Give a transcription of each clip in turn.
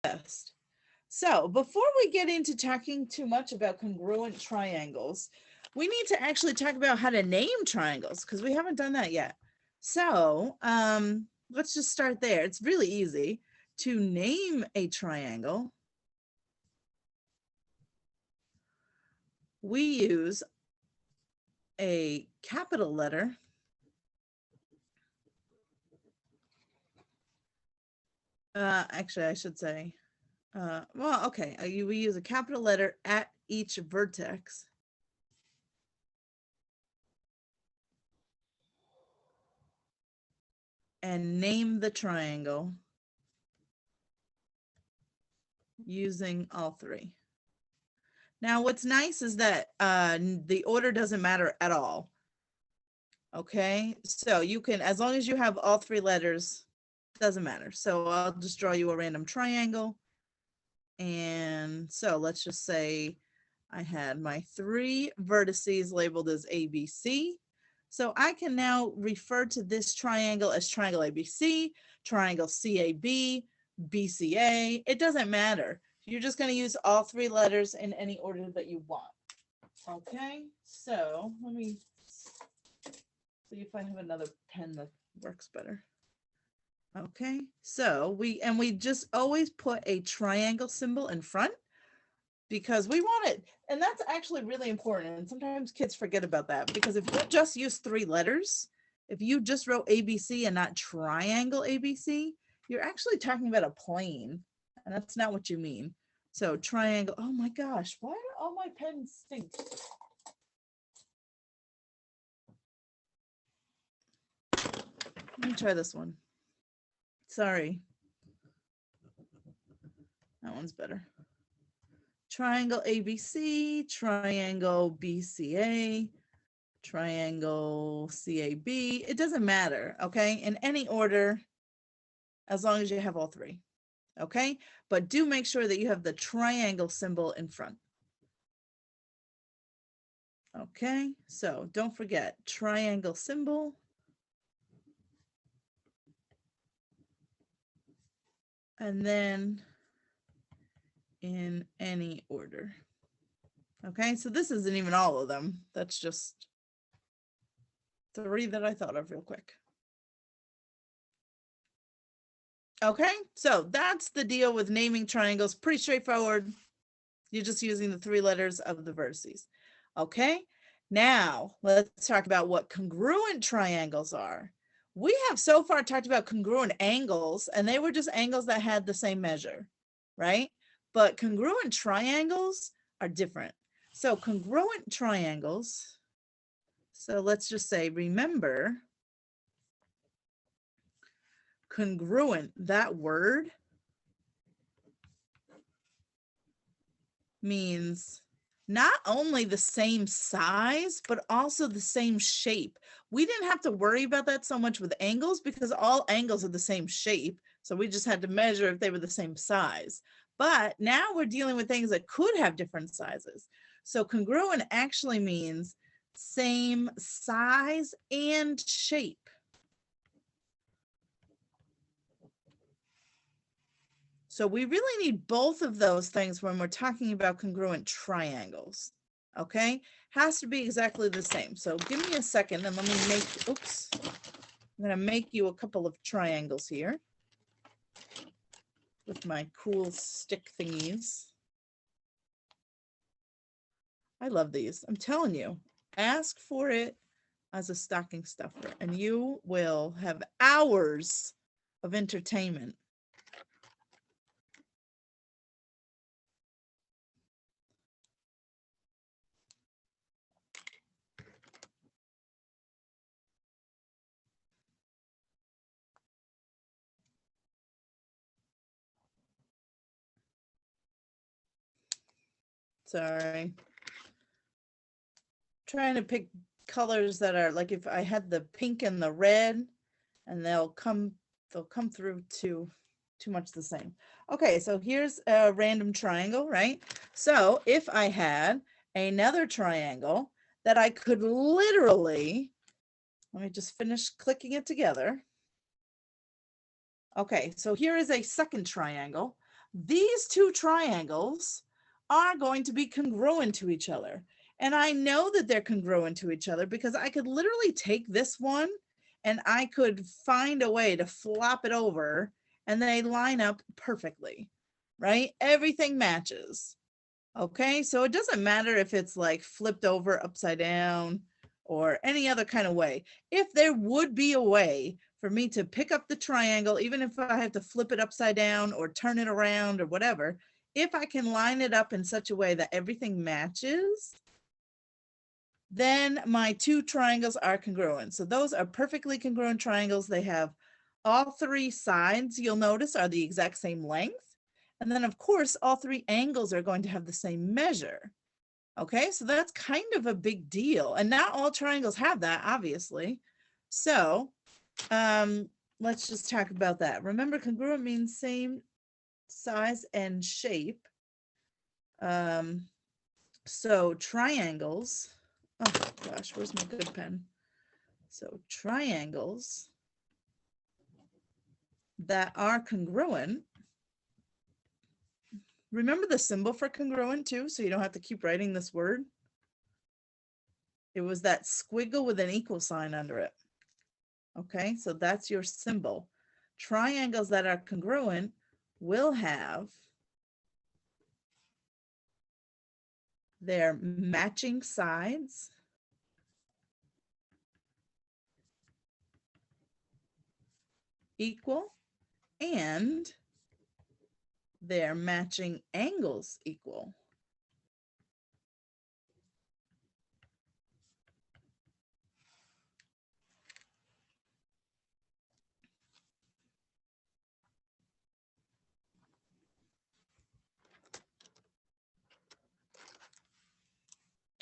best. So before we get into talking too much about congruent triangles, we need to actually talk about how to name triangles because we haven't done that yet. So let's just start there. It's really easy to name a triangle. We use a capital letter actually I should say well, okay, we use a capital letter at each vertex and name the triangle using all three. Now, what's nice is that the order doesn't matter at all. Okay, so you can, as long as you have all three letters, doesn't matter. So I'll just draw you a random triangle. And so let's just say I had my three vertices labeled as ABC. So I can now refer to this triangle as triangle ABC, triangle CAB, BCA. It doesn't matter. You're just going to use all three letters in any order that you want. Okay, so let me see if I have another pen that works better. Okay, so we just always put a triangle symbol in front because we want it. And that's actually really important. And sometimes kids forget about that because if you just use three letters, if you just wrote ABC and not triangle ABC, you're actually talking about a plane. And that's not what you mean. So triangle, oh my gosh, why do all my pens stink? Let me try this one. Sorry. That one's better. Triangle ABC, triangle BCA, triangle CAB. It doesn't matter, okay? In any order, as long as you have all three, okay? But do make sure that you have the triangle symbol in front. Okay, so don't forget triangle symbol. And then in any order. Okay, so this isn't even all of them. That's just three that I thought of real quick. Okay, so that's the deal with naming triangles. Pretty straightforward. You're just using the three letters of the vertices. Okay, now let's talk about what congruent triangles are. We have so far talked about congruent angles, and they were just angles that had the same measure, right? But congruent triangles are different. So congruent triangles, so let's just say, remember, congruent, that word means not only the same size, but also the same shape. We didn't have to worry about that so much with angles because all angles are the same shape. So we just had to measure if they were the same size. But now we're dealing with things that could have different sizes. So congruent actually means same size and shape. So we really need both of those things when we're talking about congruent triangles, okay? Has to be exactly the same. So give me a second and let me make, oops, I'm gonna make you a couple of triangles here with my cool stick thingies. I love these, I'm telling you, ask for it as a stocking stuffer and you will have hours of entertainment. Sorry. Trying to pick colors that are like if I had the pink and the red and they'll come through too much the same. Okay, so here's a random triangle, right? So if I had another triangle that I could literally, let me just finish clicking it together. Okay, so here is a second triangle. these two triangles are going to be congruent to each other. And I know that they're congruent to each other because I could literally take this one and I could find a way to flop it over and they line up perfectly, right? Everything matches. Okay, so it doesn't matter if it's like flipped over upside down or any other kind of way. If there would be a way for me to pick up the triangle, even if I have to flip it upside down or turn it around or whatever, if I can line it up in such a way that everything matches, then my two triangles are congruent. So those are perfectly congruent triangles. They have all three sides, you'll notice, are the exact same length. And then of course, all three angles are going to have the same measure. Okay, so that's kind of a big deal. And not all triangles have that, obviously. So let's just talk about that. Remember, congruent means same size and shape. So triangles, oh gosh, where's my good pen? So triangles that are congruent. Remember the symbol for congruent too, so you don't have to keep writing this word. It was that squiggle with an equal sign under it. Okay, so that's your symbol. Triangles that are congruent will have their matching sides equal and their matching angles equal.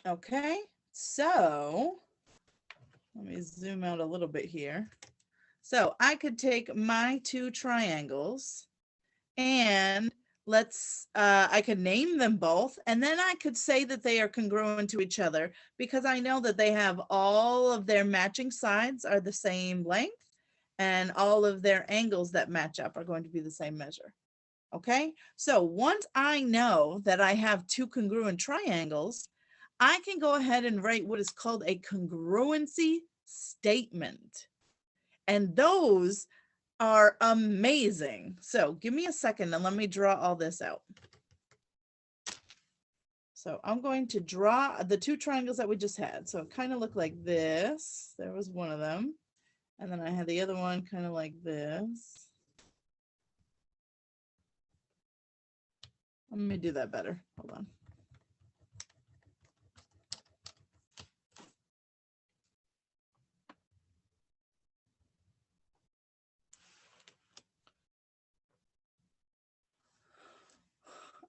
Okay, so let me zoom out a little bit here. So I could take my two triangles and I could name them both, and then I could say that they are congruent to each other because I know that they have all of their matching sides are the same length and all of their angles that match up are going to be the same measure. Okay, so once I know that I have two congruent triangles, I can go ahead and write what is called a congruency statement. And those are amazing. So give me a second and let me draw all this out. So I'm going to draw the two triangles that we just had. So it kind of looked like this. There was one of them. And then I had the other one kind of like this. Let me do that better. Hold on.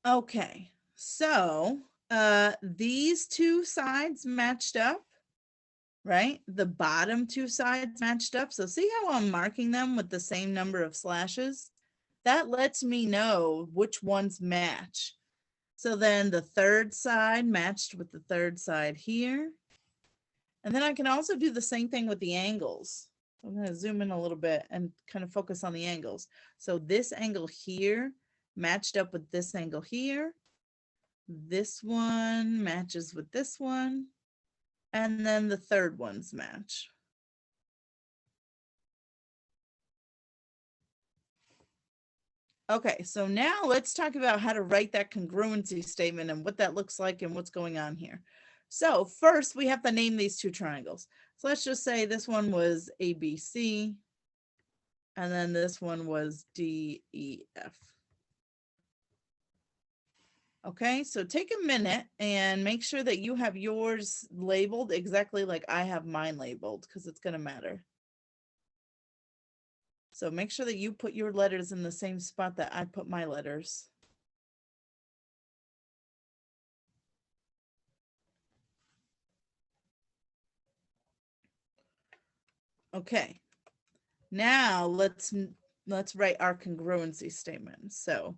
Okay, so these two sides matched up, right? The bottom two sides matched up. So see how I'm marking them with the same number of slashes? That lets me know which ones match. So then the third side matched with the third side here. And then I can also do the same thing with the angles. I'm going to zoom in a little bit and kind of focus on the angles. So this angle here matched up with this angle here. This one matches with this one. And then the third ones match. Okay, so now let's talk about how to write that congruency statement and what that looks like and what's going on here. So first we have to name these two triangles. So let's just say this one was ABC and then this one was DEF. Okay, so take a minute and make sure that you have yours labeled exactly like I have mine labeled because it's going to matter. So make sure that you put your letters in the same spot that I put my letters. Okay, now let's write our congruency statement. So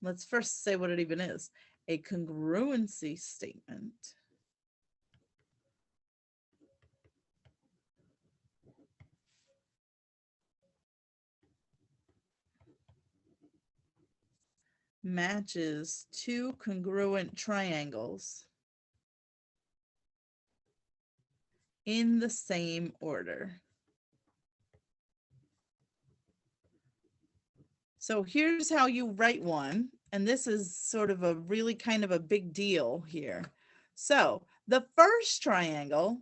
let's first say what it even is. A congruency statement matches two congruent triangles in the same order. So here's how you write one. And this is sort of a really kind of a big deal here. So the first triangle,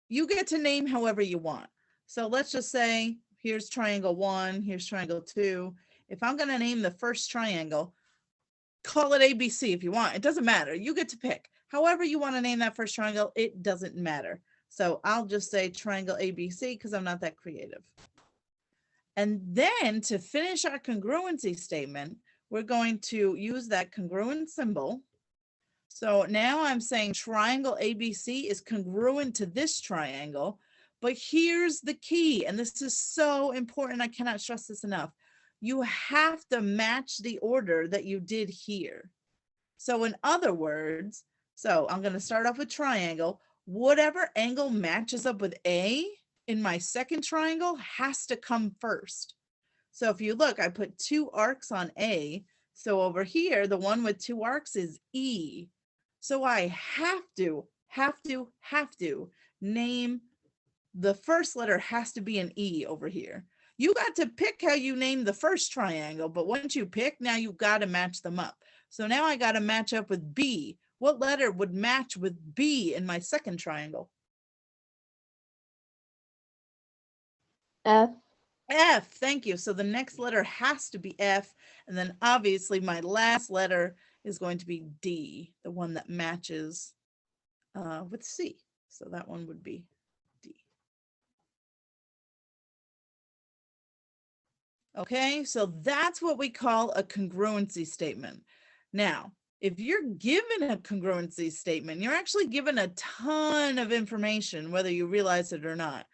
you get to name however you want. So let's just say, here's triangle 1, here's triangle 2. If I'm going to name the first triangle, call it ABC if you want. It doesn't matter. You get to pick. However you want to name that first triangle, it doesn't matter. So I'll just say triangle ABC because I'm not that creative. And then to finish our congruency statement, we're going to use that congruent symbol. So now I'm saying triangle ABC is congruent to this triangle, but here's the key, and this is so important. I cannot stress this enough. You have to match the order that you did here. So in other words, so I'm going to start off with triangle. Whatever angle matches up with A in my second triangle has to come first. So if you look, I put 2 arcs on A. So over here, the one with 2 arcs is E. So I have to name the first letter has to be an E over here. You got to pick how you name the first triangle, but once you pick, now you've got to match them up. So now I got to match up with B. What letter would match with B in my second triangle? F. F, thank you. So the next letter has to be F. And then obviously my last letter is going to be D, the one that matches with C. So that one would be D. Okay, so that's what we call a congruency statement. Now, if you're given a congruency statement, you're actually given a ton of information, whether you realize it or not.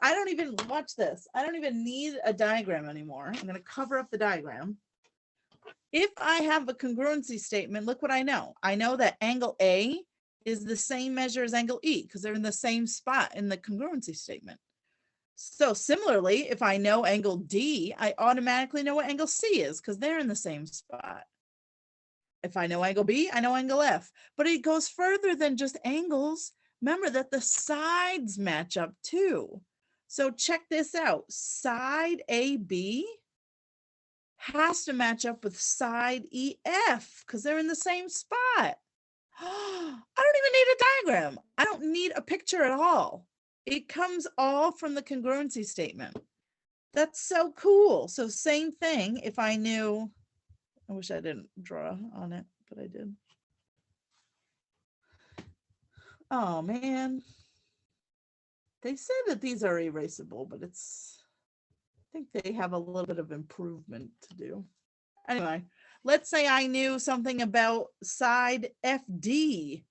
I don't even, watch this. I don't even need a diagram anymore. I'm going to cover up the diagram. If I have a congruency statement, look what I know. I know that angle A is the same measure as angle E because they're in the same spot in the congruency statement. So similarly, if I know angle D, I automatically know what angle C is because they're in the same spot. If I know angle B, I know angle F, but it goes further than just angles. Remember that the sides match up too. So check this out. Side AB has to match up with side EF because they're in the same spot. I don't even need a diagram. I don't need a picture at all. It comes all from the congruency statement. That's so cool. So same thing if I knew, I wish I didn't draw on it, but I did. Oh man. They say that these are erasable, but I think they have a little bit of improvement to do. Anyway, let's say I knew something about side FD.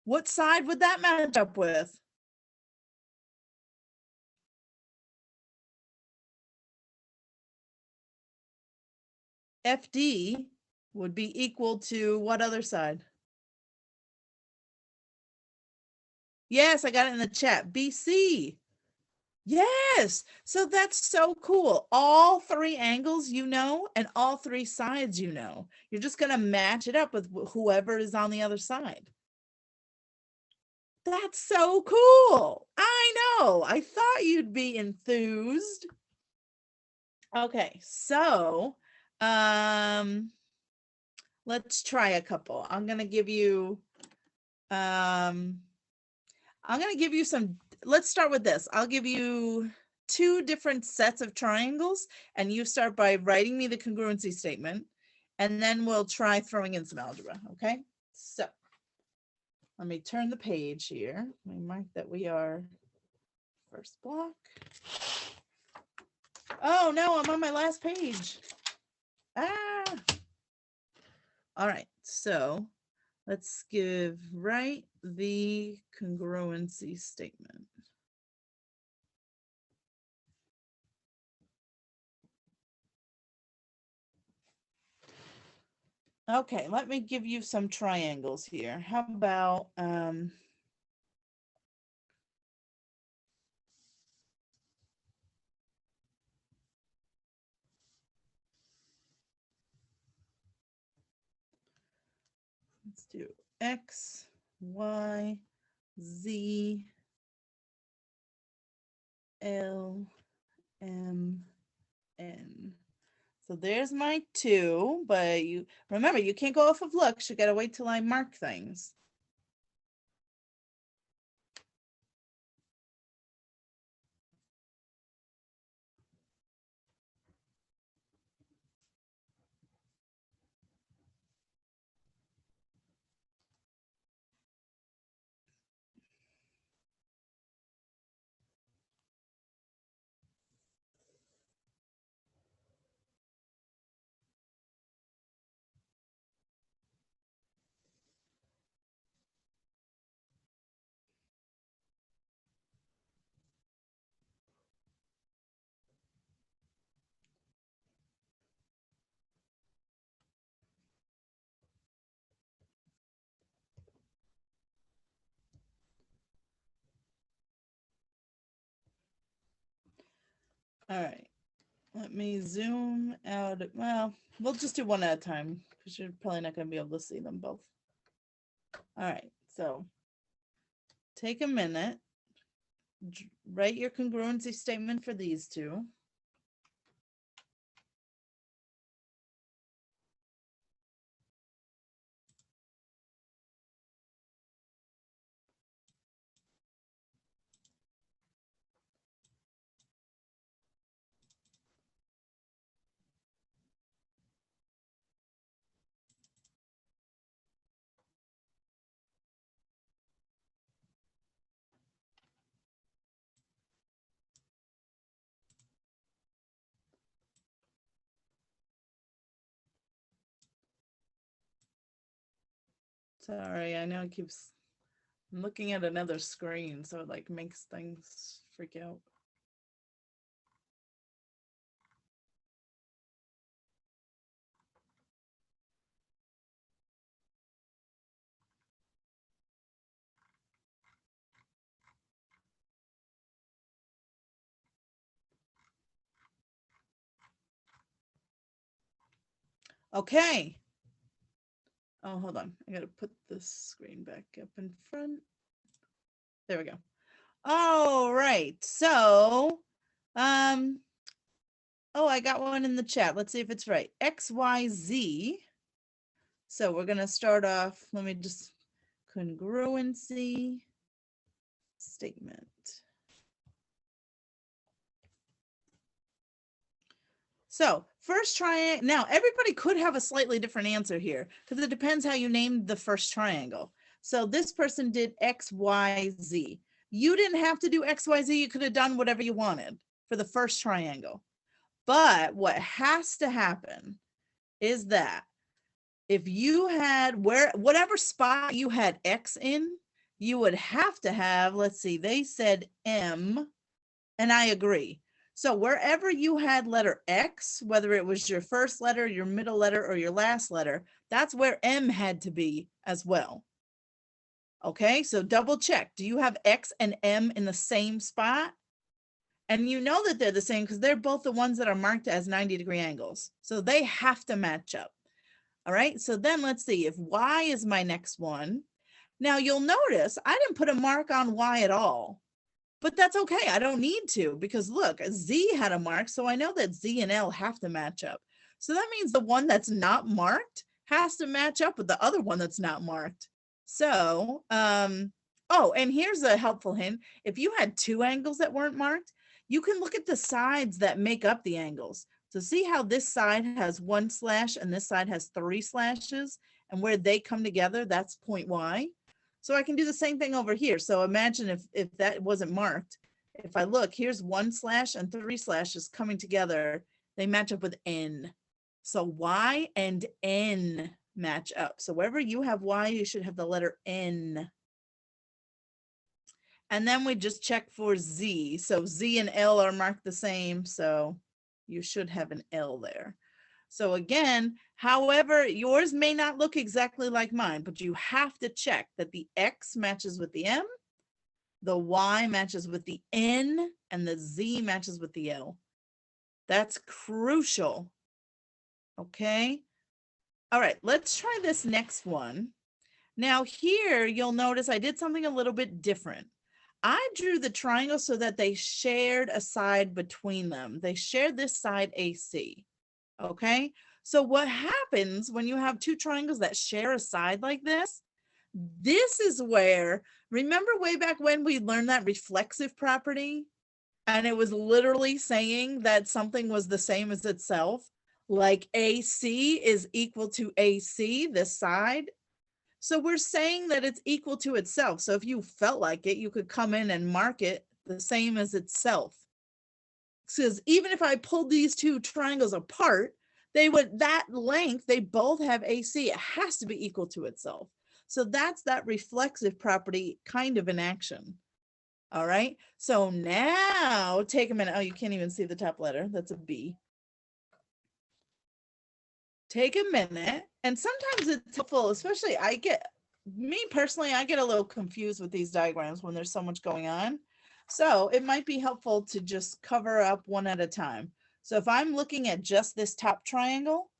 What side would that match up with? FD would be equal to what other side? Yes, I got it in the chat. BC. Yes. So that's so cool. All 3 angles you know, and all 3 sides you know. You're just going to match it up with whoever is on the other side. That's so cool. I know. I thought you'd be enthused. Okay, so let's try a couple. I'm going to give you some, let's start with this. I'll give you 2 different sets of triangles and you start by writing me the congruency statement and then we'll try throwing in some algebra, okay? So let me turn the page here. Let me mark that we are first block. Oh no, I'm on my last page. All right, so let's write the congruency statement. Okay, let me give you some triangles here. How about Let's do X, Y, Z, L, M, N. So there's my 2, but you remember, you can't go off of looks. You got to wait till I mark things. All right, let me zoom out. Well, we'll just do one at a time because you're probably not going to be able to see them both. All right, so take a minute, write your congruency statement for these 2. Sorry, I know it keeps looking at another screen, so it like makes things freak out. Okay. Oh, hold on. I gotta put this screen back up in front. There we go. All right. So, oh, I got one in the chat. Let's see if it's right. X, Y, Z. So we're gonna start off. Let me just congruency statement. So first triangle. Now everybody could have a slightly different answer here because it depends how you named the first triangle. So this person did X, Y, Z. You didn't have to do X, Y, Z. You could have done whatever you wanted for the first triangle. But what has to happen is that if you had whatever spot you had X in, you would have to have, let's see, they said M, and I agree. So wherever you had letter X, whether it was your first letter, your middle letter, or your last letter, that's where M had to be as well. Okay, so double check. Do you have X and M in the same spot? And you know that they're the same because they're both the ones that are marked as 90-degree angles. So they have to match up. All right, so then let's see if Y is my next one. Now you'll notice I didn't put a mark on Y at all, but that's okay. I don't need to because look, Z had a mark, so I know that Z and L have to match up. So that means the one that's not marked has to match up with the other one that's not marked. So, oh, and here's a helpful hint. If you had 2 angles that weren't marked, you can look at the sides that make up the angles. So see how this side has 1 slash and this side has 3 slashes, and where they come together, that's point Y. So I can do the same thing over here. So imagine if that wasn't marked, if I look, here's 1 slash and 3 slashes coming together, they match up with N. So Y and N match up. So wherever you have Y, you should have the letter N. And then we just check for Z. So Z and L are marked the same. So you should have an L there. So again, however, yours may not look exactly like mine, but you have to check that the X matches with the M, the Y matches with the N, and the Z matches with the L. That's crucial. Okay. All right, let's try this next one. Now here, you'll notice I did something a little bit different. I drew the triangle so that they shared a side between them. They shared this side AC, okay? So what happens when you have two triangles that share a side like this? This is where, remember way back when we learned that reflexive property? And it was literally saying that something was the same as itself, like AC is equal to AC, this side. So we're saying that it's equal to itself. So if you felt like it, you could come in and mark it the same as itself. Because even if I pulled these two triangles apart, they would, that length, they both have AC. It has to be equal to itself. So that's that reflexive property kind of in action. All right. So now take a minute. Oh, you can't even see the top letter. That's a B. Take a minute. And sometimes it's helpful, especially me personally, I get a little confused with these diagrams when there's so much going on. So it might be helpful to just cover up one at a time. So if I'm looking at just this top triangle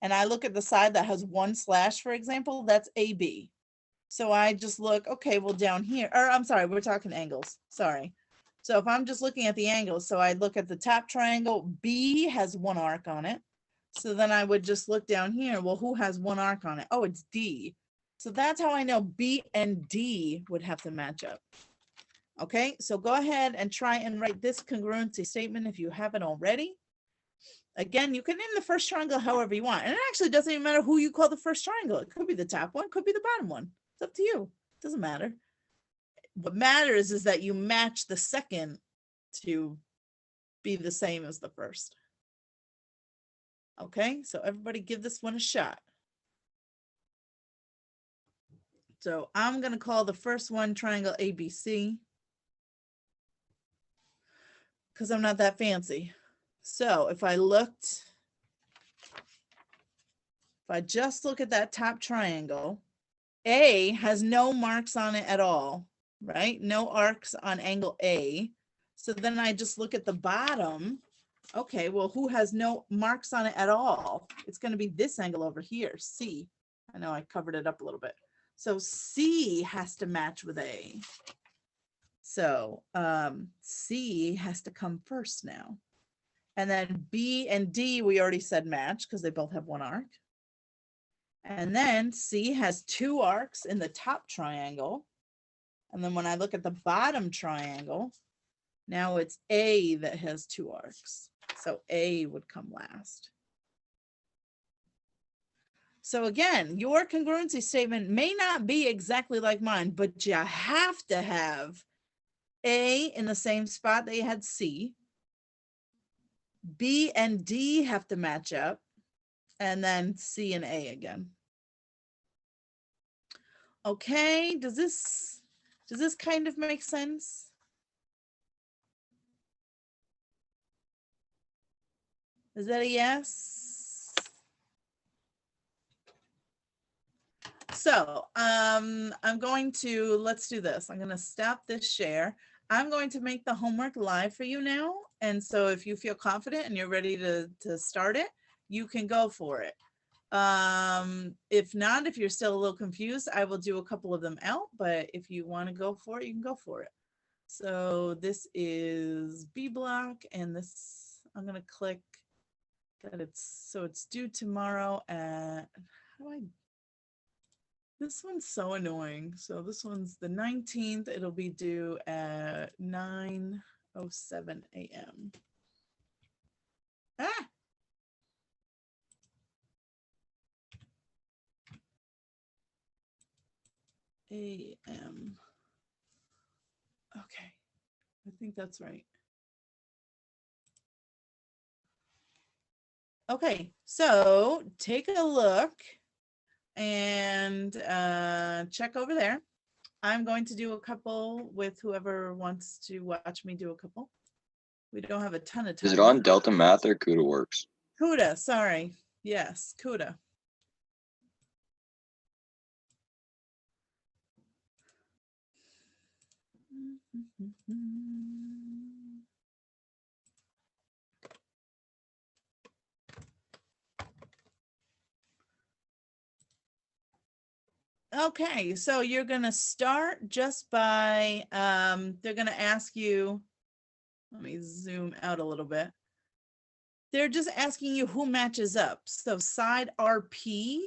and I look at the side that has one slash, for example, that's AB. So I just look, okay, well down here, or I'm sorry, we're talking angles, sorry. So if I'm just looking at the angles, so I look at the top triangle, B has one arc on it. So then I would just look down here, well, who has one arc on it? Oh, it's D. So that's how I know B and D would have to match up. Okay, so go ahead and try and write this congruency statement if you haven't already. Again, you can name the first triangle however you want. And it actually doesn't even matter who you call the first triangle. It could be the top one, could be the bottom one. It's up to you. It doesn't matter. What matters is that you match the second to be the same as the first. Okay, so everybody give this one a shot. So I'm going to call the first one triangle ABC because I'm not that fancy. So if I just look at that top triangle, A has no marks on it at all, right? No arcs on angle A. So then I just look at the bottom. Okay, well, who has no marks on it at all? It's going to be this angle over here, C. I know I covered it up a little bit. So C has to match with A. So C has to come first now. And then B and D, we already said match because they both have one arc. And then C has two arcs in the top triangle. And then when I look at the bottom triangle, now it's A that has two arcs. So A would come last. So again, your congruency statement may not be exactly like mine, but you have to have A in the same spot that you had C. B and D have to match up. And then C and A again. Okay, does this kind of make sense? Is that a yes? So I'm going to, let's do this. I'm going to stop this share. I'm going to make the homework live for you now. And so if you feel confident and you're ready to start it, you can go for it. If not, if you're still a little confused, I will do a couple of them out, but if you want to go for it, you can go for it. So this is B block, and this, I'm going to click that it's due tomorrow at, this one's so annoying. So this one's the 19th. It'll be due at 9:07 a.m. Ah! a.m. Okay, I think that's right. Okay, so take a look and check over there. I'm going to do a couple with whoever wants to watch me do a couple. We don't have a ton of time. Is it on Delta Math or CUDA Works? CUDA, sorry. Yes, CUDA. Okay, so you're gonna start just by, they're gonna ask you, let me zoom out a little bit. They're just asking you who matches up. So side RP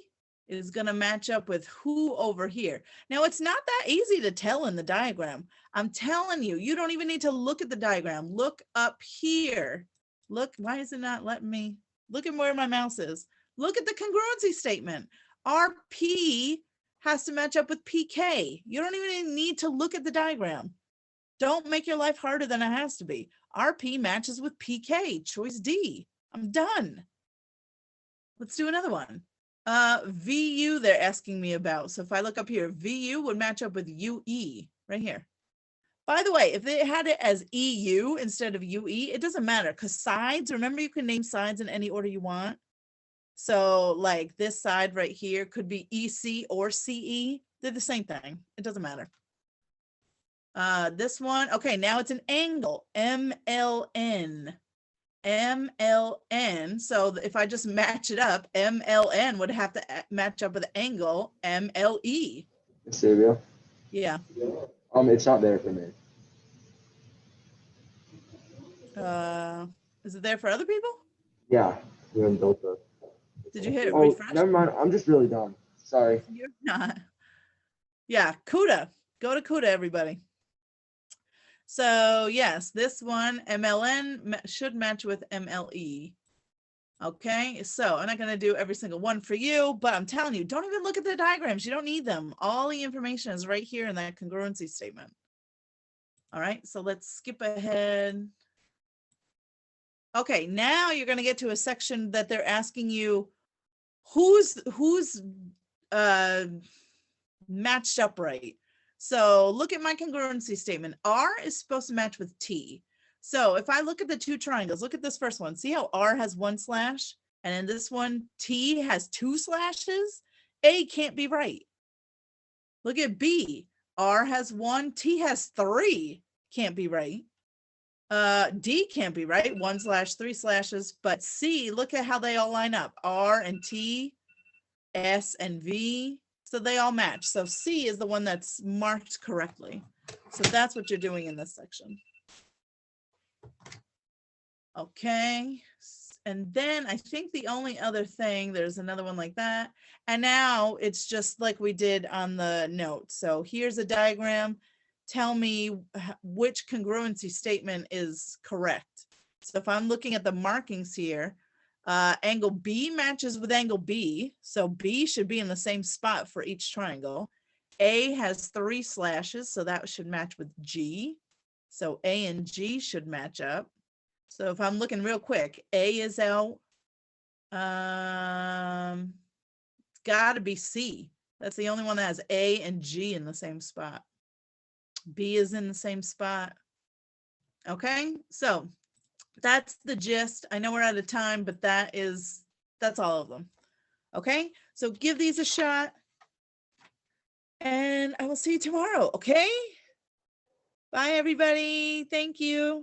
is gonna match up with who over here. Now it's not that easy to tell in the diagram. I'm telling you, you don't even need to look at the diagram. Look up here. Look, why is it not letting me? Look at where my mouse is. Look at the congruency statement. RP has to match up with PK. You don't even need to look at the diagram. Don't make your life harder than it has to be. RP matches with PK, choice D. I'm done. Let's do another one. VU they're asking me about. So if I look up here, VU would match up with UE right here. By the way, if they had it as EU instead of UE, it doesn't matter because sides, remember you can name sides in any order you want. So like this side right here could be EC or CE. They're the same thing. It doesn't matter. This one, okay, now it's an angle, MLN. MLN. So if I just match it up, MLN would have to match up with the angle MLE. Silvia. Yeah. It's not there for me. Is it there for other people? Yeah, we haven't built it. Did you hit Oh, refresh? never mind. I'm just really dumb. Sorry. You're not. Yeah, CUDA. Go to CUDA, everybody. So yes, this one, MLN should match with MLE. Okay, so I'm not going to do every single one for you, but I'm telling you, don't even look at the diagrams. You don't need them. All the information is right here in that congruency statement. All right, so let's skip ahead. Okay, now you're going to get to a section that they're asking you who's matched up right. So look at my congruency statement. R is supposed to match with T. So if I look at the two triangles, look at this first one. See how R has 1 slash and in this one, T has 2 slashes? A can't be right. Look at B. R has 1, T has 3. Can't be right. D can't be right. 1 slash, 3 slashes. But C, look at how they all line up. R and T, S and V. So they all match. So C is the one that's marked correctly. So that's what you're doing in this section. Okay. And then I think the only other thing, there's another one like that. And now it's just like we did on the note. So here's a diagram. Tell me which congruency statement is correct. So if I'm looking at the markings here, angle B matches with angle B. So B should be in the same spot for each triangle. A has 3 slashes, so that should match with G. So A and G should match up. So if I'm looking real quick, A is out. It's gotta be C. That's the only one that has A and G in the same spot. B is in the same spot. Okay, so that's the gist. I know we're out of time, but that's all of them. Okay, so give these a shot and I will see you tomorrow. Okay, bye everybody. Thank you.